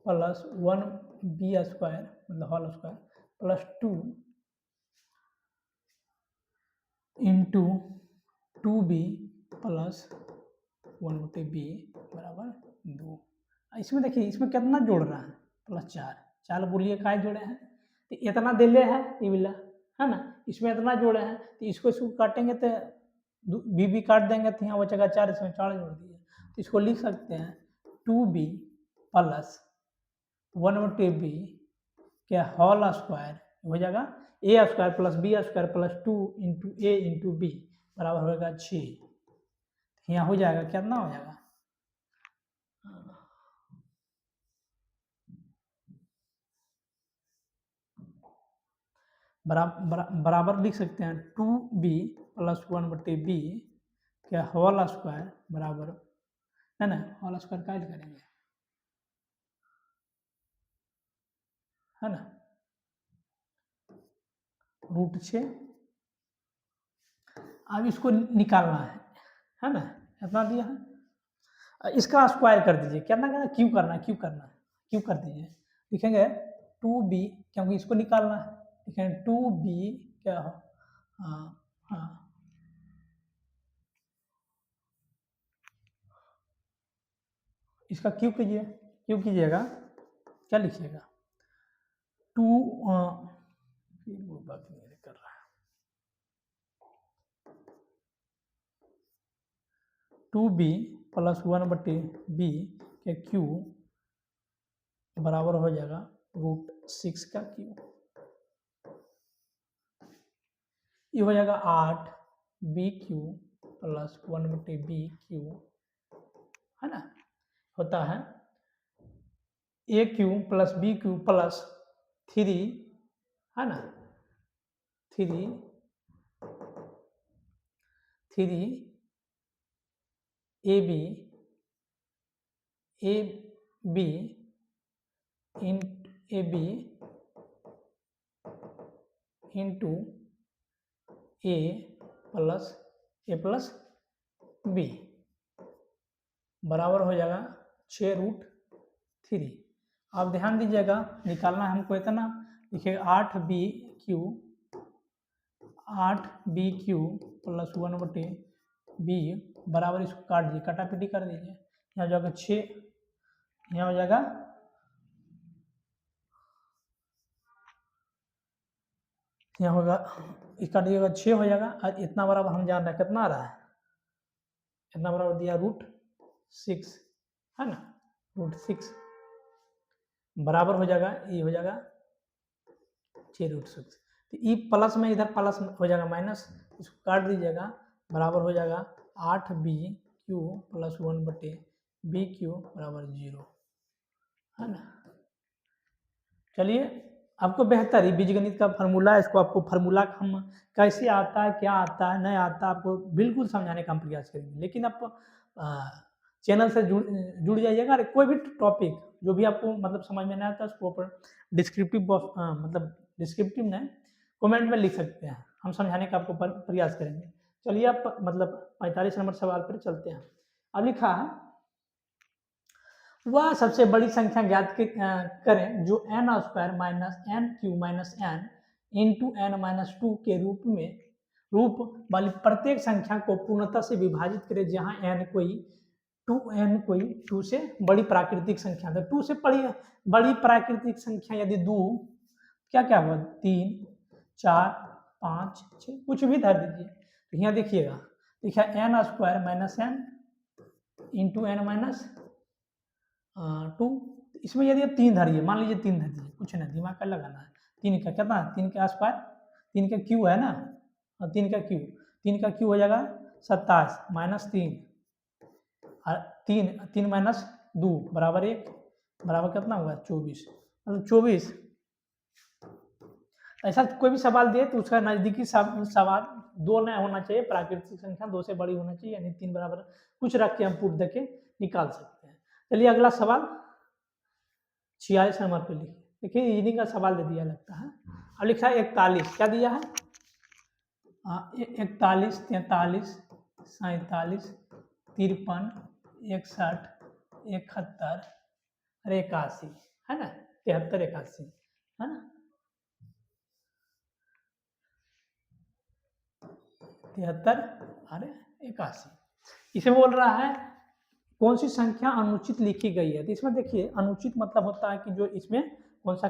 प्लस 1b² मतलब whole square plus 2 into 2b plus 1/b बराबर 2। इसमें देखिए, इसमें कितना जोड़ रहा है प्लस 4, 4 बोलिए काय जोड़े हैं, तो इतना दे ले है ये मिला, है ना, इसमें इतना जोड़े हैं, तो इसको काटेंगे तो बी काट देंगे तो यहाँ बचेगा 4, इसमें 4 जोड़ दिए, तो इसको लिख सकते हैं 2b प्लस 1/b के होल स्क्वायर हो जाएगा a² plus b² plus 2 into a into B बराबर होगा 6। यहाँ हो जाएगा, कितना हो जाएगा, बराबर लिख सकते हैं 2b प्लस 1/b के होल स्क्वायर बराबर, है ना, होल स्क्वायर कैल करेंगे, है ना, √6। अब इसको निकालना है ना, इतना दिया है, इसका स्क्वायर कर दीजिए, कितना करना, क्यों करना है, क्यों कर दीजिए, लिखेंगे 2b, क्योंकि इसको निकालना है, लिखेंगे 2b क्या हो, हाँ इसका क्यों कीजिएगा, क्या लिखिएगा 2 बात नहीं कर रहा है, 2b प्लस 1/b के क्यू बराबर हो जाएगा √6 का क्यू, ये हो जाएगा 8b³ प्लस 1/b³ है ना, होता है a³ प्लस b³ प्लस 3, है ना, 3 ab into a plus b बराबर हो जाएगा 6√3। आप ध्यान दीजिएगा, निकालना है हमको इतना, लिखिएगा 8b³ प्लस 1/b बराबर, इसको काट दीजिए, काटापीटी कर दीजिए, यहाँ हो जाएगा 6, यहाँ हो जाएगा यहाँ होगा, इसका दिएगा 6 हो जाएगा, और इतना बराबर हम जान रहे हैं कितना आ रहा है, इतना बराबर दिया √6, है ना, √6 बराबर हो जाएगा, ये हो जाएगा 6√6, तो ई प्लस में इधर प्लस हो जाएगा माइनस, इसको काट दीजिएगा, बराबर हो जाएगा 8b³ प्लस 1/b³ बराबर 0, है ना। चलिए आपको बेहतर ही बीजगणित का फार्मूला है, इसको आपको फार्मूला हम कैसे आता है, क्या आता है, नहीं आता, आपको बिल्कुल समझाने का हम प्रयास करेंगे। लेकिन आप चैनल से जुड़ जाइएगा। अरे कोई भी टॉपिक जो भी आपको मतलब समझ में नहीं आता उसको ऊपर डिस्क्रिप्टिव बॉक्स मतलब डिस्क्रिप्टिव में कमेंट में लिख सकते हैं, हम समझाने का आपको प्रयास करेंगे। चलिए आप मतलब 45 नंबर सवाल पर चलते हैं। अब लिखा है वह सबसे बड़ी संख्या ज्ञात करें जो n square minus N Q minus N into N minus two के रूप वाली प्रत्येक संख्या को पूर्णतः से विभाजित करे जहां n कोई टू से बड़ी प्राकृतिक संख्या। तो टू से बड़ी प्राकृतिक संख्या यदि दो क्या क्या हुआ 3 4 5 6 कुछ भी धर दीजिए। तो यहाँ देखिएगा N square minus N into N minus two. इसमें यदि आप 3 धरिए, मान लीजिए 3 धर दीजिए, कुछ नहीं दिमाग का लगाना है। 3 का कितना, 3 के स्क्वायर, 3 का क्यू है ना, और 3 का क्यू हो जाएगा 27 माइनस 3 3 माइनस 2 बराबर 1 बराबर कितना होगा 24। मतलब 24 ऐसा कोई भी सवाल दिए तो उसका नजदीकी सवाल 2 नहीं होना चाहिए, प्राकृतिक संख्या 2 से बड़ी होना चाहिए, यानी 3 बराबर कुछ रख के हम प्रूफ देके निकाल सकते हैं। चलिए अगला सवाल 46 नंबर पे लिखिए। देखिए रीजनिंग का सवाल दे दिया लगता है। अब लिखा है 41, क्या दिया है 41 43 47 53 61 71 अरे 81 है ना, 73 81 है ना, 73 अरे 81। इसे बोल रहा है कौन सी संख्या अनुचित लिखी गई है। तो इसमें देखिए अनुचित मतलब होता है कि जो इसमें कौन सा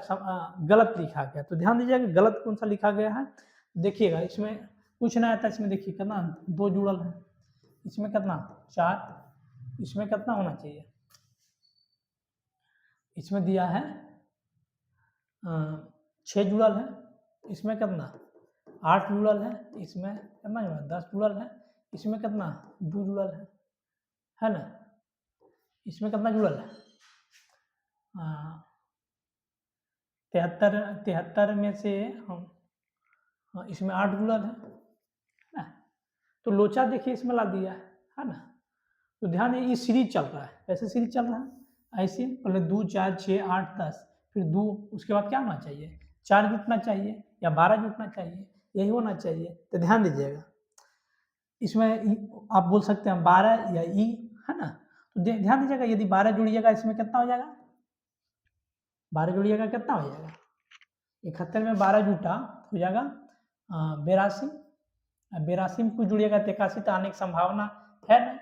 गलत लिखा गया। तो ध्यान दीजिएगा गलत कौन सा लिखा गया है। देखिएगा इसमें कुछ नहीं आता, इसमें देखिए कितना 2 जुड़ल है, इसमें कितना 4, इसमें कितना होना चाहिए, इसमें दिया है 6 जुड़ल है, इसमें कितना 8 जुड़ल है, इसमें कितना जुड़ल 10 जुड़ल है, इसमें कितना 2 जुड़ल है ना, इसमें कितना जुड़ल है 73 में से हम इसमें 8 जुड़ल है ना। तो लोचा देखिए इसमें ला दिया है ना। तो ध्यान ये सीरीज चल रहा है, कैसे सीरीज चल रहा है ऐसे, पहले 2 4 6 8 10 फिर 2, उसके बाद क्या होना चाहिए 4 जुटना चाहिए या 12 जुटना चाहिए, यही होना चाहिए। तो ध्यान दीजिएगा इसमें आप बोल सकते हैं 12 या ई है ना। तो ध्यान दीजिएगा यदि 12 जुड़िएगा इसमें कितना हो जाएगा, 12 जुड़िएगा कितना हो जाएगा 71 में 12 जुटा हो जाएगा 82, 82 में कुछ जुड़िएगा तो 81 तो आने की संभावना है ना।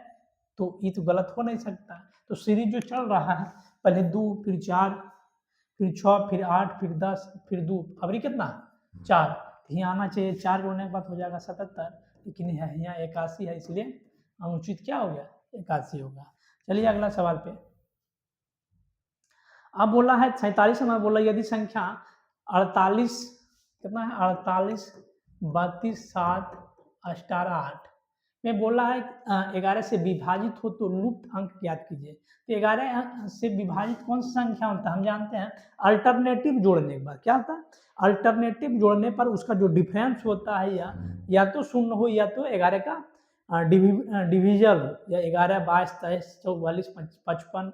तो ये तो गलत हो नहीं सकता। तो सीरीज जो चल रहा है पहले 2 फिर 4 फिर 6 फिर 8 फिर 10 फिर 2 अभी कितना 4, यहाँ आना चाहिए 4 जोड़ने के बाद हो जाएगा 77, लेकिन यहाँ 81 है इसलिए अनुचित क्या हो गया 81 होगा। चलिए अगला सवाल पे। अब बोला है 47 में बोला यदि संख्या 48 कितना है 48 32 7 18 8 में बोला है 11 से विभाजित हो तो लुप्त अंक ज्ञात कीजिए। तो 11 से विभाजित कौन सी संख्या होता है, हम जानते हैं अल्टरनेटिव जोड़ने के बाद क्या होता है, अल्टरनेटिव जोड़ने पर उसका जो डिफरेंस होता है या तो शून्य हो या तो 11 का डिविजल हो, या 11 22 23 44 55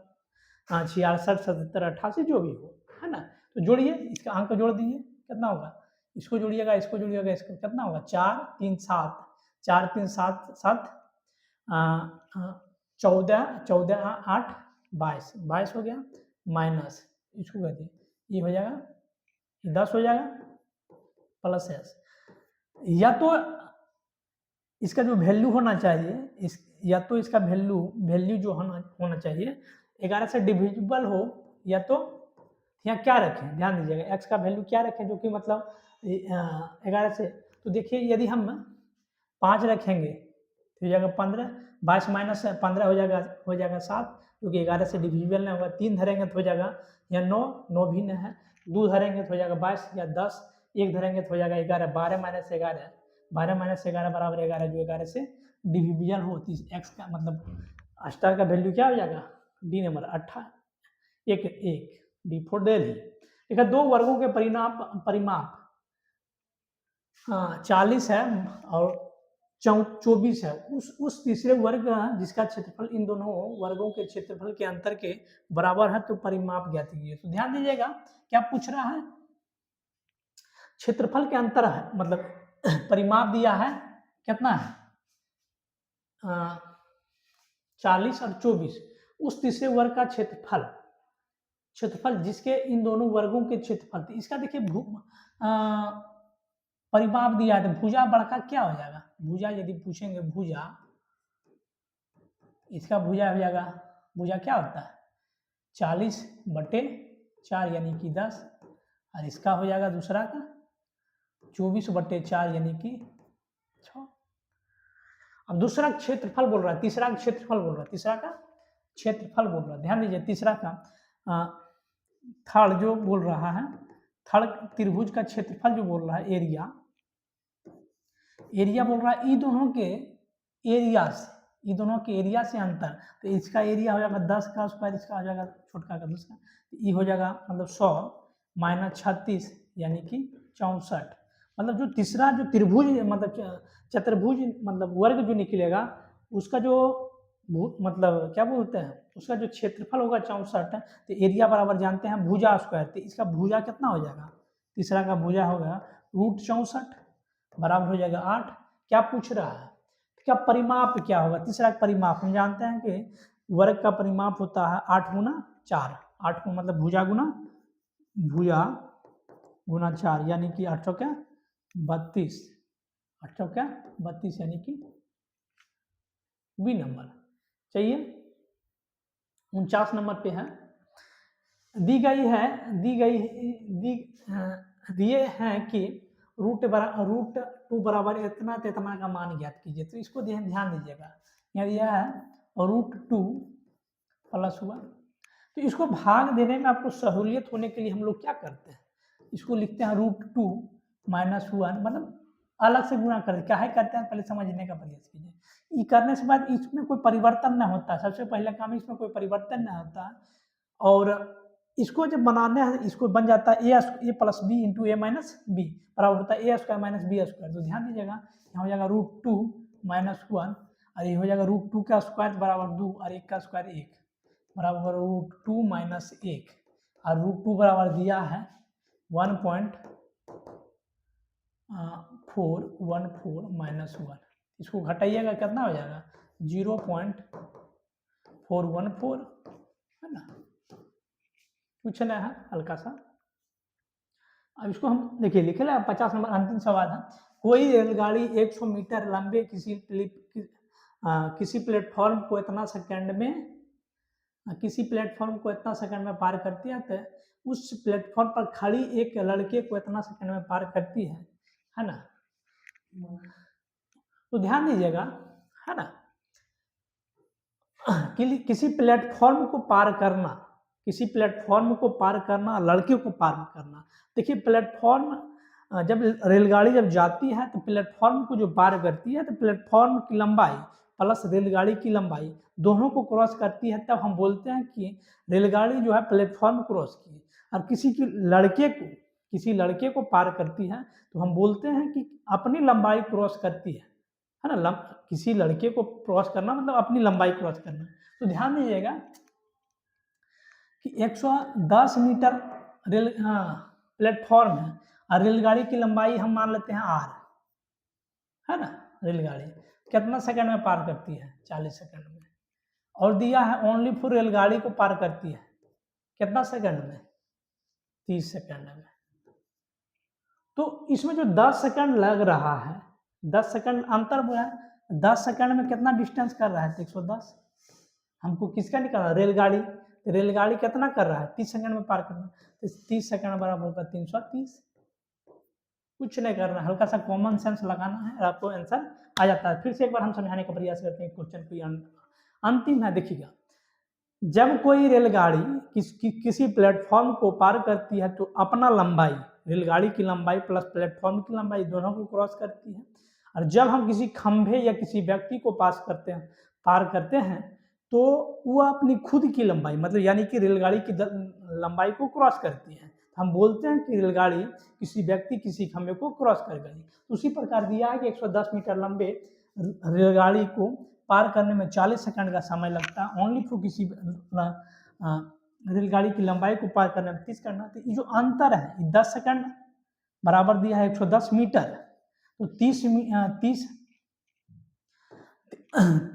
66 77 88 जो भी हो है ना। तो जोड़िए इसका अंक जोड़ दीजिए कितना होगा, इसको जोड़िएगा इसको जोड़िएगा इसको कितना होगा 4 3 7 4 3 7 7 14 14 8 22 22 हो गया, माइनस इसको कर दिए ये हो जाएगा 10 हो जाएगा प्लस एस। या तो इसका जो वैल्यू होना चाहिए या तो इसका वैल्यू जो होना चाहिए 11 से डिविजिबल हो, या तो यहाँ क्या रखें ध्यान दीजिएगा x का वैल्यू क्या रखें जो कि मतलब 11 से। तो देखिए यदि हम 5 रखेंगे तो हो जाएगा 15, 22 माइनस 15 हो जाएगा 7 क्योंकि 11 से डिविजिबल नहीं होगा। 3 धरेंगे तो हो जाएगा यहाँ 9 भी नहीं है, 2 धरेंगे तो हो जाएगा 22 या 10, 1 धरेंगे तो हो जाएगा 11, 12 माइनस 11 12 माइनस 11 बराबर 11, जो 11 से डिविजिबल हो तो एक्स का मतलब स्टार का वैल्यू क्या हो जाएगा D number 18 1 1 D for Delhi. देखा, दो वर्गों के परिमाप 40 है और 24 है। उस तीसरे वर्ग जिसका क्षेत्रफल इन दोनों वर्गों के क्षेत्रफल के अंतर के बराबर है तो परिमाप ज्ञात कीजिए। तो ध्यान दीजिएगा क्या पूछ रहा है, क्षेत्रफल के अंतर है, मतलब परिमाप दिया है कितना है 40 और 24, उस तीसरे वर्ग का क्षेत्रफल जिसके इन दोनों वर्गों के क्षेत्रफल थे, इसका देखिए परिमाप दिया है तो भुजा बड़का क्या हो जाएगा, भुजा यदि पूछेंगे भुजा, इसका भुजा हो जाएगा, भुजा क्या होता है 40/4 यानी कि 10, और इसका हो जाएगा दूसरा का 24/4 यानी कि 6। अब दूसरा क्षेत्रफल बोल रहा है, तीसरा का क्षेत्रफल बोल रहा है, तीसरा का क्षेत्रफल बोल रहा है, ध्यान दीजिए तीसरा का थर्ड जो बोल रहा है, थर्ड त्रिभुज का क्षेत्रफल जो बोल रहा है, एरिया बोल रहा है, ये दोनों के एरिया से अंतर, तो इसका एरिया हो जाएगा 10 का स्क्वायर, इसका हो जाएगा छोटका का 10 का, ये हो जाएगा मतलब 100 - 36 यानी कि 64। मतलब जो तीसरा जो त्रिभुज मतलब चतुर्भुज मतलब वर्ग जो निकलेगा उसका जो मतलब क्या बोलते हैं, उसका जो क्षेत्रफल होगा 64, तो एरिया बराबर जानते हैं भुजा स्क्वायर, तो इसका भुजा कितना हो जाएगा, तीसरा का भुजा होगा √64 बराबर हो जाएगा 8। क्या पूछ रहा है, क्या परिमाप क्या होगा, तीसरा का परिमाप हम जानते हैं कि वर्ग का परिमाप होता है 8 × 4, 8 को मतलब भुजा गुना 4 यानी कि 8 क्या 32, 8 क्या 32 यानी कि बी नंबर चाहिए। 49 नंबर पे है, दिए हैं कि √2 बराबर इतना इतना का मान ज्ञात कीजिए। तो इसको ध्यान दीजिएगा, यहाँ दिया है √2 + 1, तो इसको भाग देने में आपको सहूलियत होने के लिए हम लोग क्या करते हैं, इसको लिखते हैं √2 - 1, मतलब अलग से गुणा करते, क्या है करते हैं पहले समझने का प्रयास कीजिए। ये करने से बाद इसमें कोई परिवर्तन ना होता, सबसे पहला काम इसमें कोई परिवर्तन ना होता, और इसको जब बनाने हैं इसको बन जाता है a + b × a - b बराबर होता है a² - b²। तो ध्यान दीजिएगा यहाँ हो जाएगा √2 - 1 और ये हो जाएगा √2 का स्क्वायर बराबर 2 और 1 का स्क्वायर 1 बराबर √2 - 1 और √2 बराबर दिया है 1.414 - 1, इसको घटाइएगा कितना हो जाएगा 0.414 है ना, कुछ ना है हल्का सा। अब इसको हम देखिए लिखे ला 50 नंबर अंतिम सवाल है, कोई रेलगाड़ी 100 मीटर लंबे किसी प्लेटफॉर्म को इतना सेकंड में पार करती है, तो उस प्लेटफॉर्म पर खड़ी एक लड़के को इतना सेकंड में पार करती है ना। तो ध्यान दीजिएगा है ना, किसी प्लेटफॉर्म को पार करना, लड़के को पार करना। देखिए प्लेटफॉर्म जब रेलगाड़ी जब जाती है तो प्लेटफॉर्म को जो पार करती है, तो प्लेटफॉर्म की लंबाई प्लस रेलगाड़ी की लंबाई दोनों को क्रॉस करती है, तब हम बोलते हैं कि रेलगाड़ी जो है प्लेटफॉर्म क्रॉस की। और किसी लड़के को पार करती है तो हम बोलते हैं कि अपनी लंबाई क्रॉस करती है ना। किसी लड़के को क्रॉस करना मतलब अपनी लंबाई क्रॉस करना। तो ध्यान दीजिएगा कि 110 मीटर प्लेटफॉर्म है और रेलगाड़ी की लंबाई हम मान लेते हैं r है ना। रेलगाड़ी कितना सेकंड में पार करती है 40 सेकंड में, और दिया है ओनली फॉर रेलगाड़ी को पार करती है कितना सेकंड में 30 सेकंड में। तो इसमें जो 10 सेकंड लग रहा है, 10 सेकंड अंतर हुआ है, 10 सेकंड में कितना डिस्टेंस कर रहा है 110, हमको किसका निकालना रेलगाड़ी कितना कर रहा है 30 सेकंड में पार करना, तो 30 सेकंड बराबर होगा 330। कुछ नहीं करना, हल्का सा कॉमन सेंस लगाना है और आपको आंसर आ जाता है। फिर से एक बार हम समझाने का प्रयास करते हैं क्वेश्चन को, अंतिम है देखिएगा। जब कोई रेलगाड़ी किसी प्लेटफॉर्म को पार करती है तो अपना लंबाई, रेलगाड़ी की लंबाई प्लस प्लेटफॉर्म की लंबाई दोनों को क्रॉस करती है। और जब हम किसी खंभे या किसी व्यक्ति को पार करते हैं तो वो अपनी खुद की लंबाई मतलब यानी कि रेलगाड़ी की लंबाई को क्रॉस करती है। तो हम बोलते हैं कि रेलगाड़ी किसी व्यक्ति किसी खंभे को क्रॉस कर गई। तो उसी प्रकार दिया है कि 110 मीटर लंबे रेलगाड़ी को पार करने में 40 सेकंड का समय लगता है। ओनली फॉर किसी रेलगाड़ी की लंबाई को पार करने में 30 सेकंड। तो ये जो अंतर है, ये 10 सेकंड बराबर दिया है 110 मीटर। तो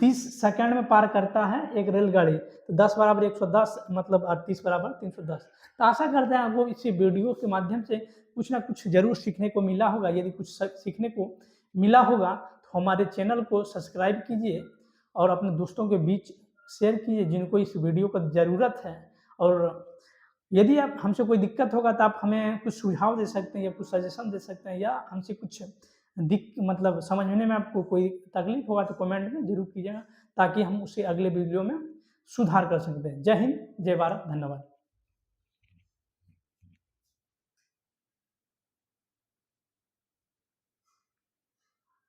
30 सेकंड में पार करता है एक रेलगाड़ी। तो 10 बराबर 110 मतलब 30 बराबर 310। तो आशा करते हैं आपको इस वीडियो के माध्यम से कुछ ना कुछ जरूर सीखने को मिला होगा। यदि कुछ सीखने को मिला होगा तो हमारे चैनल को सब्सक्राइब कीजिए और अपने दोस्तों के बीच शेयर कीजिए जिनको इस वीडियो की ज़रूरत है। और यदि आप हमसे कोई दिक्कत होगा तो आप हमें कुछ सुझाव दे सकते हैं या कुछ सजेशन दे सकते हैं, या हमसे कुछ मतलब समझने में आपको कोई तकलीफ होगा तो कमेंट में जरूर कीजिएगा, ताकि हम उसे अगले वीडियो में सुधार कर सकते हैं। जय हिंद, जय भारत, धन्यवाद।